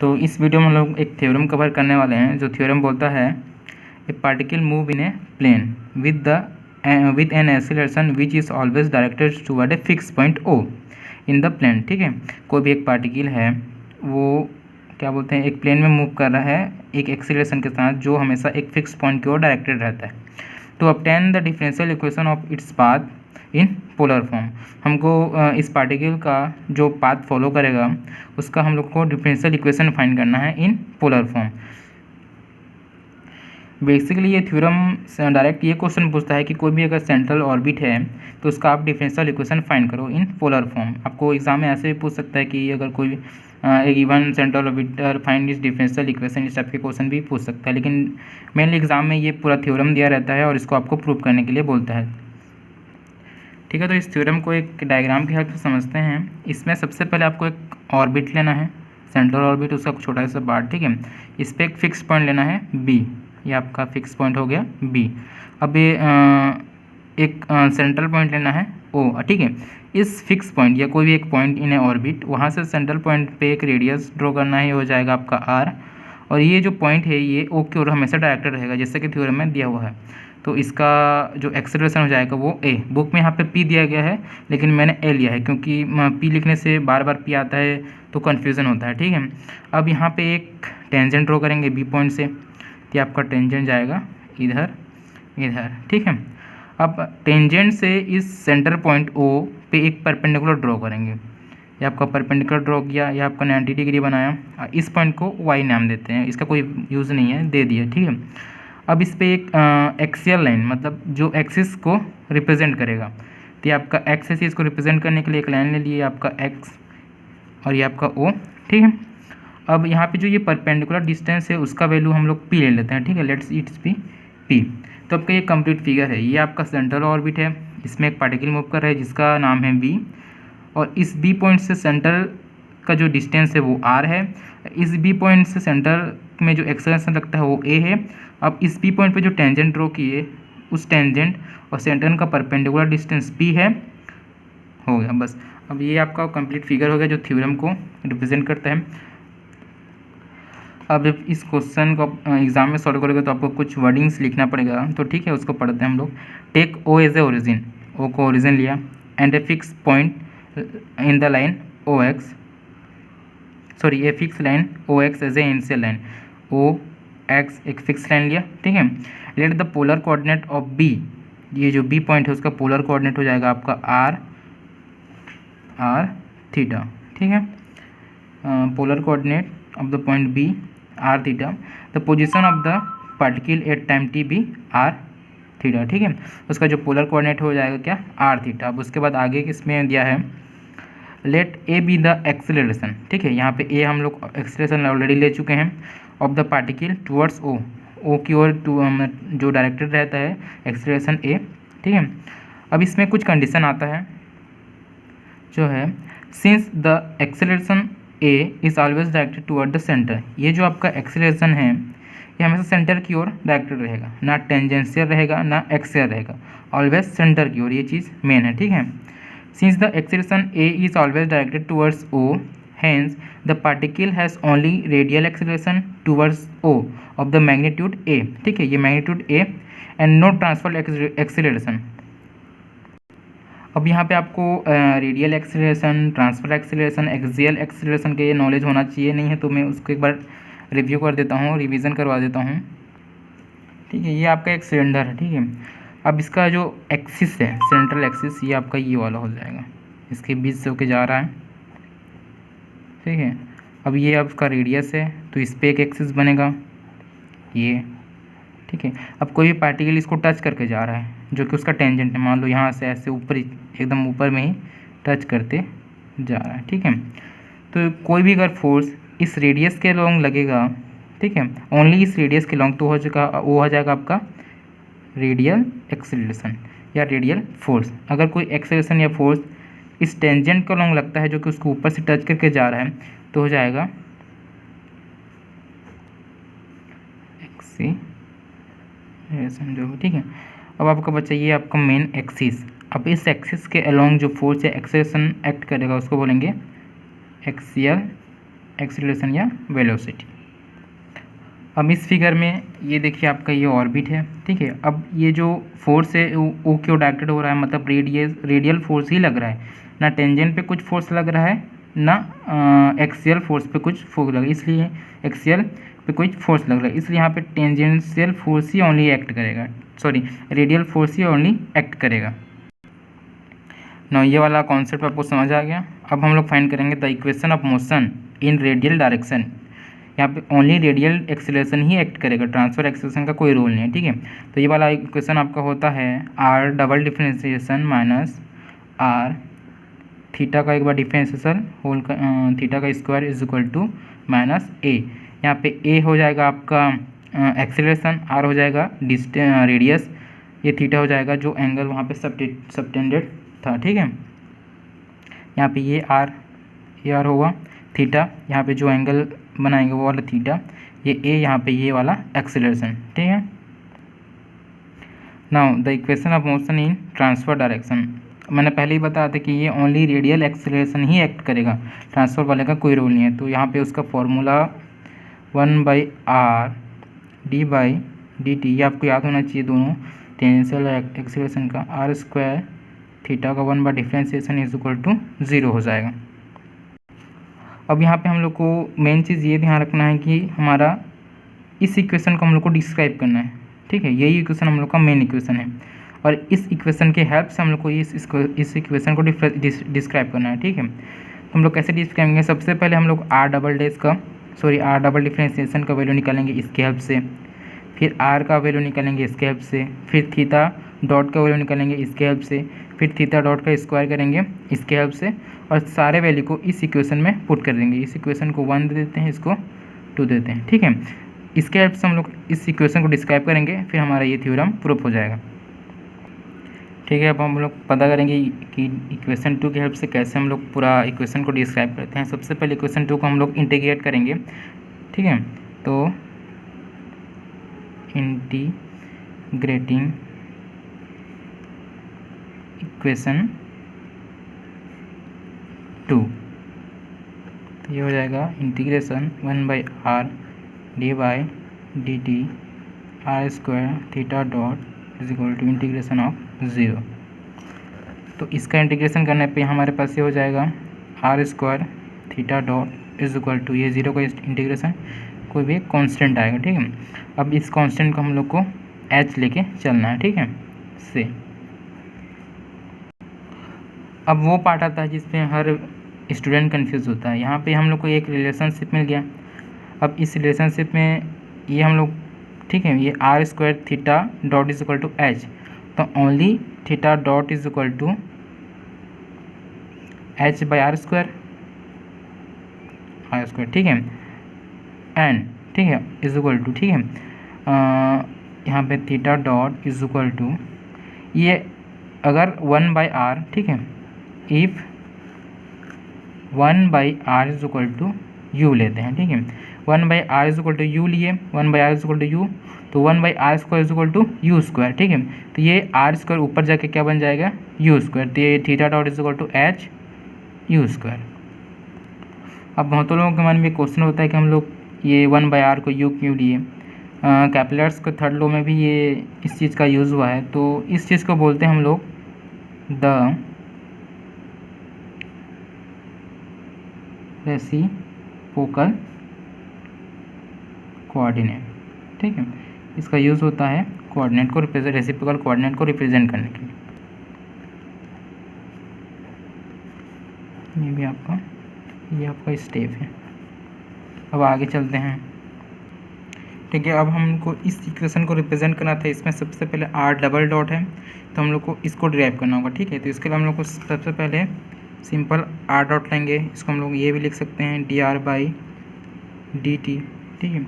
तो इस वीडियो में हम लोग एक थ्योरम कवर करने वाले हैं जो थ्योरम बोलता है a particle move in a plane with an acceleration which is always directed toward a fix point O in the plane. ठीक है, कोई भी एक पार्टिकल है वो क्या बोलते हैं एक प्लेन में मूव कर रहा है एक एक्सीलरेशन के साथ जो हमेशा एक फिक्स पॉइंट की ओर डायरेक्टेड रहता है। To obtain the differential equation of its path in polar form, हमको इस पार्टिकल का जो पाथ फॉलो करेगा उसका हम लोग को डिफरेंशियल इक्वेशन फाइंड करना है इन पोलर फॉर्म। बेसिकली ये थ्योरम डायरेक्ट ये क्वेश्चन पूछता है कि कोई भी अगर सेंट्रल ऑर्बिट है तो उसका आप डिफरेंशियल इक्वेशन फाइंड करो इन पोलर फॉर्म। आपको एग्जाम में ऐसे भी पूछ सकता है कि अगर कोई एक इवन सेंट्रल ऑर्बिटर फाइंड इस डिफरेंशियल इक्वेशन, इस टाइप के क्वेश्चन भी पूछ सकता है, लेकिन मेनली एग्जाम में ये पूरा थ्योरम दिया रहता है और इसको आपको प्रूव करने के लिए बोलता है। ठीक है, तो इस थ्योरम को एक डायग्राम की हेल्प से समझते हैं। इसमें सबसे पहले आपको एक ऑर्बिट लेना है, सेंट्रल ऑर्बिट, उसका छोटा सा पार्ट। ठीक है, इस पर एक फिक्स पॉइंट लेना है बी, ये आपका फिक्स पॉइंट हो गया बी। अब ये एक सेंट्रल पॉइंट लेना है ओ। ठीक है, इस फिक्स पॉइंट या कोई भी एक पॉइंट इन ए ऑर्बिट, वहाँ से सेंट्रल पॉइंट पे एक रेडियस ड्रॉ करना है, हो जाएगा आपका आर। और ये जो पॉइंट है ये ओ की ओर हमेशा डायरेक्टेड रहेगा जैसे कि थ्योरम में दिया हुआ है। तो इसका जो एक्सेलरेशन हो जाएगा वो ए, बुक में यहाँ पे पी दिया गया है लेकिन मैंने ए लिया है क्योंकि पी लिखने से बार बार पी आता है तो कन्फ्यूज़न होता है। ठीक है, अब यहाँ पे एक टेंजेंट ड्रॉ करेंगे बी पॉइंट से, तो आपका टेंजेंट जाएगा इधर इधर। ठीक है, अब टेंजेंट से इस सेंटर पॉइंट ओ पे एक परपेंडिकुलर ड्रॉ करेंगे, ये आपका परपेंडिकुलर ड्रॉ किया, ये आपका 90 डिग्री बनाया। इस पॉइंट को वाई नाम देते हैं, इसका कोई यूज़ नहीं है, दे दिया। ठीक है, अब इस पर एक एक्सियल लाइन, मतलब जो एक्सिस को रिप्रेजेंट करेगा, तो ये आपका एक्सिस, इसको रिप्रेजेंट करने के लिए एक लाइन ले लिए, आपका एक्स और ये आपका ओ। ठीक है, अब यहाँ पे जो ये परपेंडिकुलर डिस्टेंस है उसका वैल्यू हम लोग पी ले लेते हैं। ठीक है, लेट्स इट्स बी पी। तो आपका ये कंप्लीट फिगर है, ये आपका सेंट्रल ऑर्बिट है, इसमें एक पार्टिकल मूव कर रहा है जिसका नाम है बी, और इस बी पॉइंट से सेंटर का जो डिस्टेंस है वो आर है। इस बी पॉइंट से सेंटर में जो एक्सेलरेशन लगता है वो ए है। अब इस बी पॉइंट पे जो टेंजेंट ड्रॉ किए उस टेंजेंट और सेंटर का परपेंडिकुलर डिस्टेंस पी है, हो गया बस। अब ये आपका कंप्लीट फिगर हो गया जो थ्योरम को रिप्रेजेंट करता है। अब जब इस क्वेश्चन को एग्जाम में सॉल्व करोगे तो आपको कुछ वर्डिंग्स लिखना पड़ेगा, तो ठीक है उसको पढ़ते हैं हम लोग। Take O as a origin, O को ओरिजिन लिया, and a fix point in the line O X, sorry a fix line O X as a initial line, O X एक फिक्स लाइन लिया। ठीक है, let the polar coordinate of B, ये जो B point है उसका polar coordinate हो जाएगा आपका आर थीटा। ठीक है, polar coordinate of the point be r theta, the position of the particle at time t be r theta. ठीक है, उसका जो पोलर कोऑर्डिनेट हो जाएगा क्या, आर थीटा। अब उसके बाद आगे किसमें दिया है, let a be the acceleration. ठीक है, यहाँ पे ए हम लोग एक्सेलरेशन ऑलरेडी ले चुके हैं, ऑफ द पार्टिकल टुवर्ड्स ओ, ओ की ओर जो डायरेक्टेड रहता है एक्सेलरेशन ए। ठीक है, अब इसमें कुछ कंडीशन आता है जो है, since the acceleration a is always directed toward the centre, ये जो आपका एक्सेलरेशन है ये हमेशा सेंटर की ओर डायरेक्टेड रहेगा, ना टेंजेंशियल रहेगा ना एक्सियल रहेगा, ऑलवेज सेंटर की ओर, ये चीज़ मेन है। ठीक है, since the acceleration a is always directed towards O, hence the particle has only radial acceleration towards O of the magnitude A। ठीक है, ये magnitude A and no transfer acceleration। अब यहाँ पे आपको radial acceleration, transfer acceleration, axial acceleration के knowledge होना चाहिए, नहीं है तो मैं उसको एक बार रिव्यू कर देता हूँ, रिवीजन करवा देता हूँ। ठीक है, ये आपका एक सिलेंडर है। ठीक है, अब इसका जो एक्सिस है, सेंट्रल एक्सिस, ये आपका ये वाला हो जाएगा, इसके बीच से होके जा रहा है। ठीक है, अब ये आपका रेडियस है तो इस पर एक एक्सिस बनेगा ये। ठीक है, अब कोई भी पार्टिकल इसको टच करके जा रहा है जो कि उसका टेंजेंट है, मान लो यहाँ से ऐसे ऊपर एकदम ऊपर में ही टच करते जा रहा है। ठीक है, तो कोई भी अगर फोर्स इस रेडियस के लॉन्ग लगेगा, ठीक है, ओनली इस रेडियस के लॉन्ग, तो वो हो जाएगा आपका रेडियल एक्सेलरेशन या रेडियल फोर्स। अगर कोई एक्सेलरेशन या फोर्स इस टेंजेंट का लॉन्ग लगता है जो कि उसको ऊपर से टच करके जा रहा है तो हो जाएगा एक्सीलरेशन जो। ठीक है, अब आपका बच्चा ये आपका मेन एक्सिस, अब इस एक्सिस के अलोंग जो फोर्स या एक्सेलरेशन एक्ट करेगा उसको बोलेंगे एक्सियल एक्सीलरेशन या वेलोसिटी। अब इस फिगर में ये देखिए आपका ये ऑर्बिट है, ठीक है। अब ये जो फोर्स है वो क्यों डायरेक्टेड हो रहा है, मतलब रेडियल फोर्स ही लग रहा है, ना टेंजेंट पे कुछ फोर्स लग रहा है, ना एक्सियल फोर्स पे कुछ फोर्स लग रहा है, इसलिए एक्सियल पे कुछ फोर्स लग रहा है, इसलिए यहाँ पे टेंजेंशियल फोर्स ही ओनली एक्ट करेगा, सॉरी रेडियल फोर्स ही ओनली एक्ट करेगा ना। ये वाला कॉन्सेप्ट आपको समझ आ गया। अब हम लोग फाइंड करेंगे the equation of motion in radial direction. यहाँ पे ओनली रेडियल एक्सीलरेशन ही एक्ट करेगा, ट्रांसफर एक्सीलरेशन का कोई रोल नहीं है, ठीक है। तो ये वाला इक्वेशन आपका होता है r double differentiation minus r theta का एक बार डिफरेंशिएशन होल थीटा का square is equal to minus a. यहाँ पे ए हो जाएगा आपका एक्सीलरेशन, आर हो जाएगा रेडियस, ये थीटा हो जाएगा जो एंगल वहाँ पे सबटेंडेड था, ठीक है। यहाँ पे ये आर होगा थीटा, यहाँ पे जो एंगल बनाएंगे वो वाला थीटा, ये ए, यहाँ पे ये वाला एक्सीलरेशन, ठीक है। Now the equation of motion in transfer direction. मैंने पहले ही बताया था कि ये ओनली रेडियल एक्सीलरेशन ही एक्ट करेगा, ट्रांसफर वाले का कोई रोल नहीं है। तो यहाँ पे उसका फॉर्मूला 1/r d/dt, ये आपको याद होना चाहिए दोनों, टेंजेंशियल एक्सीलरेशन का आर स्क्वायर थीटा का 1 by differentiation is equal to 0 हो जाएगा। अब यहाँ पे हम लोग को मेन चीज़ ये ध्यान रखना है कि हमारा इस इक्वेशन को हम लोग को डिस्क्राइब करना है, ठीक है। यही इक्वेशन हम लोग का मेन इक्वेशन है और इस इक्वेशन के हेल्प से हम लोग को इस इक्वेशन को डिस्क्राइब करना है, ठीक है। तो हम लोग कैसे डिस्क्राइब करेंगे, सबसे पहले हम लोग आर डबल डिफरेंशिएशन का वैल्यू निकालेंगे इसके हेल्प से, फिर आर का वैल्यू निकालेंगे इसके हेल्प से, फिर थीटा डॉट का वैल्यू निकालेंगे इसके हेल्प से, फिर थीटा डॉट का स्क्वायर करेंगे इसके हेल्प से, और सारे वैल्यू को इस इक्वेशन में पुट कर देंगे। इस इक्वेशन को 1 दे देते हैं, इसको 2 देते हैं, ठीक है। इसके हेल्प से हम लोग इस इक्वेशन को डिस्क्राइब करेंगे, फिर हमारा ये थ्योरम प्रूफ हो जाएगा, ठीक है। अब हम लोग पता करेंगे कि इक्वेशन 2 की हेल्प से कैसे हम लोग पूरा इक्वेशन को डिस्क्राइब करते हैं। सबसे पहले इक्वेशन 2 को हम लोग इंटीग्रेट करेंगे, ठीक है। तो इंटीग्रेटिंग इक्वेशन 2, तो ये हो जाएगा integration 1/r d/dt r square theta dot is equal to integration of 0। तो इसका इंटीग्रेशन करने पे हमारे पास ये हो जाएगा r square theta dot is equal to, ये 0 का इंटीग्रेशन कोई भी कांस्टेंट आएगा, ठीक है। अब इस कांस्टेंट को हम लोग को h लेके चलना है, ठीक है से। अब वो पार्ट आता है जिसमें हर स्टूडेंट कंफ्यूज होता है। यहाँ पे हम लोग को एक रिलेशनशिप मिल गया। अब इस रिलेशनशिप में ये हम लोग, ठीक है, ये r square theta dot is equal to h, तो only theta dot is equal to h by r square, ठीक है, एंड ठीक है इज इक्वल टू, ठीक है, यहाँ पे theta dot is equal to, ये अगर 1/r, ठीक है, if 1/r is equal to u लेते हैं, ठीक है। 1/r is equal to u लिए, 1/r is equal to u, तो 1/r squared is equal to u squared, ठीक है। तो ये r स्क्वायर ऊपर जाके क्या बन जाएगा, u स्क्वायर, तो ये theta dot is equal to h u squared. अब बहुत लोगों के मन में क्वेश्चन होता है कि हम लोग ये 1/r को u क्यों लिए। कैपिलर्स के थर्ड लॉ में भी ये इस चीज़ का यूज़ हुआ है। तो इस चीज़ को बोलते हैं हम लोग द रेसिप्रोकल कोऑर्डिनेट, ठीक है। इसका यूज़ होता है कोऑर्डिनेट को रिप्रेजेंट, रेसिप्रोकल कोऑर्डिनेट को रिप्रेजेंट करने के लिए। ये भी आपका, ये आपका स्टेप है। अब आगे चलते हैं, ठीक है। अब हमको इस इक्वेशन को रिप्रेजेंट करना था, इसमें सबसे पहले आर डबल डॉट है, तो हम लोग को इसको डिराइव करना होगा, ठीक है। तो इसके लिए हम लोग को सबसे पहले सिंपल आर डॉट लेंगे, इसको हम लोग ये भी लिख सकते हैं dr/dt, ठीक है।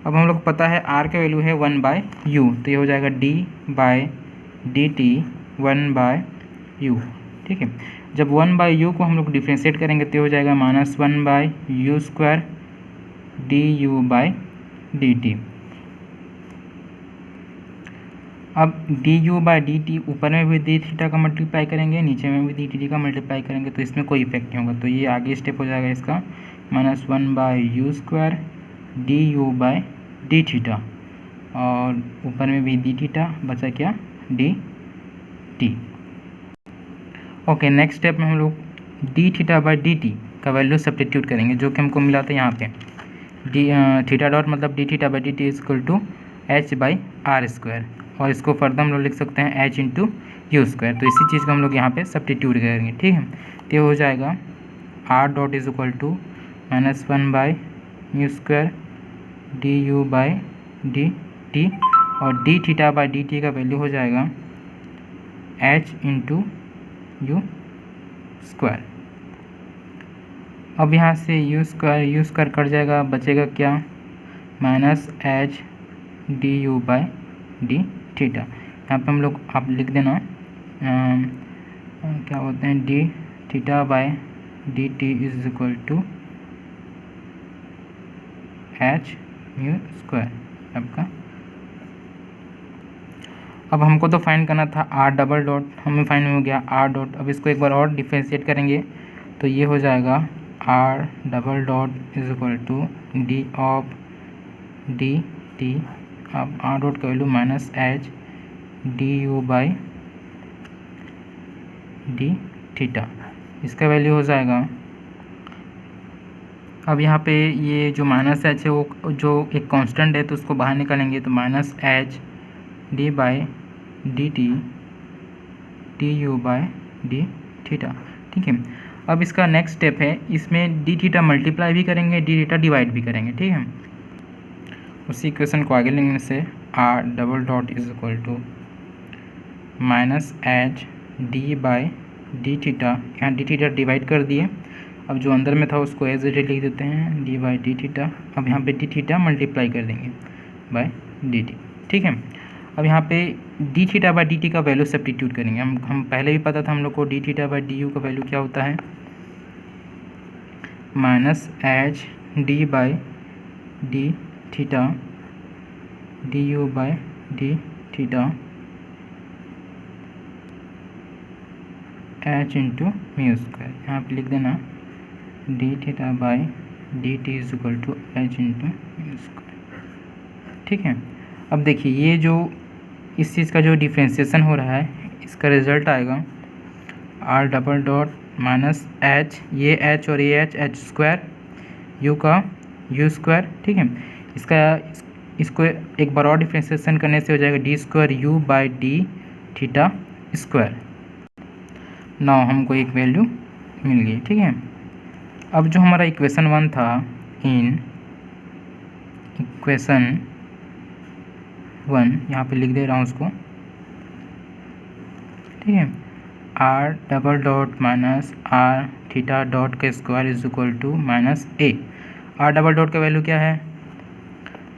अब हम लोग को पता है आर का वैल्यू है 1/u, तो ये हो जाएगा d/dt 1/u, ठीक है। जब 1/u को हम लोग डिफ्रेंशिएट करेंगे तो हो जाएगा -1/u स्क्वायर du/dt। अब du/dt ऊपर में भी डी थीटा का मल्टीप्लाई करेंगे, नीचे में भी डी टी का मल्टीप्लाई करेंगे, तो इसमें कोई इफेक्ट नहीं होगा। तो ये आगे स्टेप हो जाएगा इसका -1/u² du/d थीटा, और ऊपर में भी d थीटा, बचा क्या dt। ओके, नेक्स्ट स्टेप में हम लोग d थीटा/dt का वैल्यू सब्स्टिट्यूट करेंगे, जो कि हमको मिला था यहाँ पे थीटा डॉट मतलब d थीटा/dt = h/r², और इसको फर्दर हम लोग लिख सकते हैं h × u²। तो इसी चीज़ को हम लोग यहाँ पे सब्स्टिट्यूट करेंगे, ठीक है। तो ये हो जाएगा r डॉट = -1/u² du/dt, और d थीटा/dt का वैल्यू हो जाएगा h × u²। अब यहाँ से u² कट जाएगा, बचेगा क्या -h du/d थीटा। यहाँ पे हम लोग आप लिख देना क्या बोलते हैं d थीटा/dt = h u² आपका। अब हमको तो फाइंड करना था r डबल डॉट, हमें फाइंड हो गया r डॉट। अब इसको एक बार और डिफरेंशिएट करेंगे तो ये हो जाएगा r double dot = d of dt। अब r डॉट का वैल्यू -h du/d थीटा, इसका वैल्यू हो जाएगा। अब यहाँ पे ये जो -h है वो जो एक कांस्टेंट है, तो उसको बाहर निकालेंगे तो -h d/dt du/d थीटा, ठीक है। अब इसका नेक्स्ट स्टेप है, इसमें d थीटा मल्टीप्लाई भी करेंगे, d थीटा डिवाइड भी करेंगे, ठीक है। उसी इक्वेशन को आगे लिखने से r double dot = -h d/d theta, यहाँ d थीटा डिवाइड कर दिए। अब जो अंदर में था उसको एज इट इज लिख देते हैं d/d थीटा। अब यहाँ पे d थीटा मल्टीप्लाई कर देंगे बाय dt, ठीक है। अब यहाँ पे d थीटा/dt का वैल्यू सब्स्टिट्यूट करेंगे। हम पहले भी पता था हम लोग को d थीटा/du का वैल्यू क्या होता है, -h d/d theta du/d theta h × u²। यहाँ पे लिख देना d थीटा/dt = h × u², ठीक है। अब देखिए ये जो इस चीज़ का जो डिफ्रेंशिएशन हो रहा है, इसका रिजल्ट आएगा r डबल डॉट -h, ये h और ये h² u का u², ठीक है। इसको एक बार और डिफ्रेंशिएशन करने से हो जाएगा d² u/d theta square. Now हमको एक वैल्यू मिल गई, ठीक है। अब जो हमारा इक्वेशन 1 था, इन इक्वेशन 1 यहाँ पे लिख दे रहा हूँ उसको, ठीक है। r double dot -r theta dot का square = -a। r double dot का वैल्यू क्या है,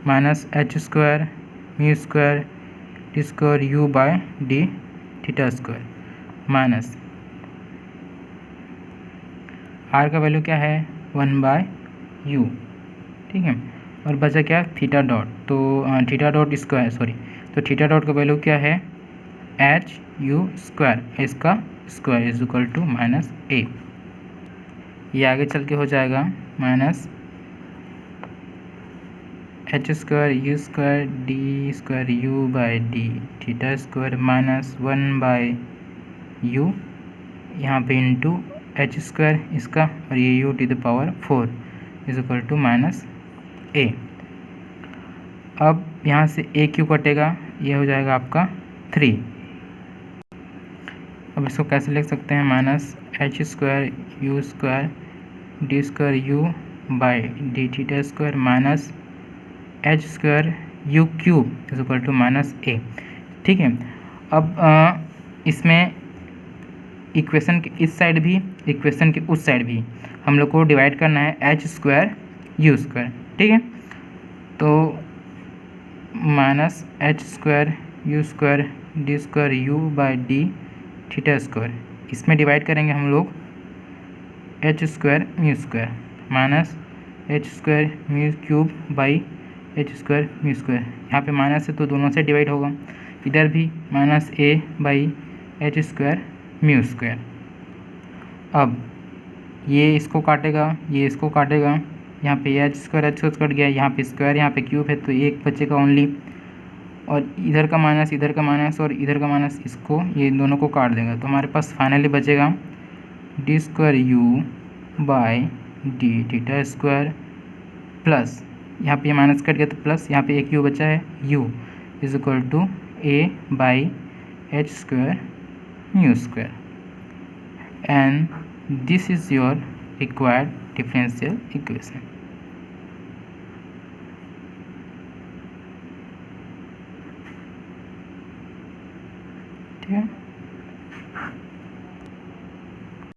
-h² μ² d² u/d theta square, minus r का वैल्यू क्या है 1/u, ठीक है। और बचा क्या थीटा डॉट, तो थीटा डॉट स्क्वायर तो थीटा डॉट का वैल्यू क्या है h u², इसका स्क्वायर = -a। ये आगे चल के हो जाएगा -h² u² d² u/d theta square -1/u, यहाँ पे इंटू h² इसका, और ये u⁴ = -a। अब यहाँ से a क्यों कटेगा, ये हो जाएगा आपका 3। अब इसको कैसे लिख सकते हैं, -h² u² d² u/d theta square -h² u³ = -a, ठीक है। अब इसमें इक्वेशन के इस साइड भी, इक्वेशन के उस साइड भी हम लोग को डिवाइड करना है h² u², ठीक है। तो -h² u² d² u/d theta square, इसमें डिवाइड करेंगे हम लोग h² μ² -h² μ³ h² यहाँ पे माइनस है तो दोनों से डिवाइड होगा, इधर भी -a/h² μ²। अब ये इसको काटेगा, ये इसको काटेगा, यहाँ पे एच स्क्वायर कट गया, यहाँ पे स्क्वायर, यहाँ पे क्यूब है तो एक बचेगा ओनली, और इधर का माइनस, इधर का माइनस और इधर का माइनस, इसको ये दोनों को काट देगा। तो हमारे पास फाइनली बचेगा D square you by D theta square plus, यहाँ पे माइनस कट गया तो प्लस, यहाँ पे एक यू बचा है, u is equal to a by h squared mu squared, and this is your required differential equation. ठीक है।